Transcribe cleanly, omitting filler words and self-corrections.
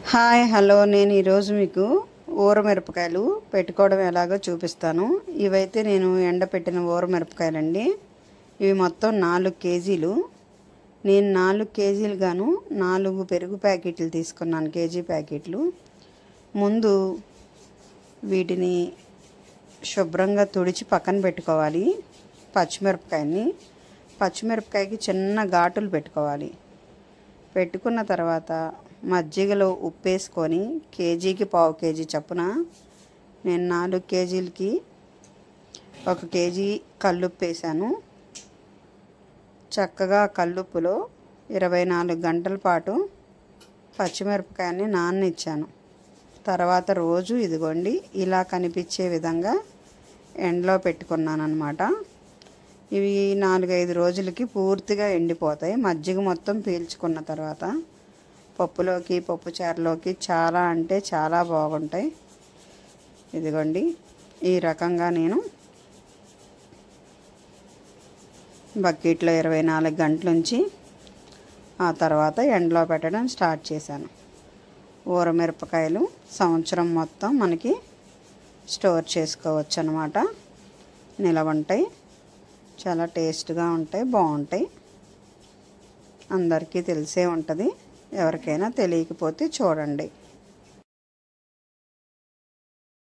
Hi hello నేను ఈరోజు మీకు ఊరమిరపకాయలు పెట్టుకోవడం ఎలాగో చూపిస్తాను. ఇవైతే నేను ఎండపెట్టిన ఊరమిరపకాయలండి. ఇవి మొత్తం 4 కేజీలు. నేను 4 కేజీలు గాను 4 పెరుగు ప్యాకెట్లు తీసుకున్నాను, కేజీ ప్యాకెట్లు. ముందు వీటిని శుభ్రంగా తుడిచి పక్కన పెట్టుకోవాలి. పచ్చిమిరపకాయకి చిన్న ఘాటులు పెట్టుకోవాలి. పెట్టుకున్న తర్వాత మజ్జిగలో ఉప్పు వేసుకొని కేజీకి పావు కేజీ చొప్పున నేను 4 కేజీలకి 1 కేజీ కల్లుప్పు వేసాను. చక్కగా కల్లుప్పులో 24 గంటల పాటు పచ్చిమిరపకాయని నాననిచ్చాను. తర్వాత రోజు ఇదిగోండి ఇలా కనిపించే విధంగా ఎండలో పెట్టుకున్నాను అన్నమాట. ఇవి 4-5 రోజులకి పూర్తిగా ఎండిపోతాయి. మజ్జిగ మొత్తం పీల్చుకున్న తర్వాత పప్పులోకి, పప్పుచారులోకి చాలా అంటే చాలా బాగుంటాయి. ఇదిగోండి ఈ రకంగా నేను బకెట్లో 24 గంటల నుంచి ఆ తర్వాత ఎండలో పెట్టడం స్టార్ట్ చేశాను. ఊరమిరపకాయలు సంవత్సరం మొత్తం మనకి స్టోర్ చేసుకోవచ్చు అన్నమాట. నిలవ ఉంటాయి, చాలా టేస్ట్గా ఉంటాయి, బాగుంటాయి. అందరికీ తెలిసే ఉంటుంది, ఎవరికైనా తెలియకపోతే చూడండి.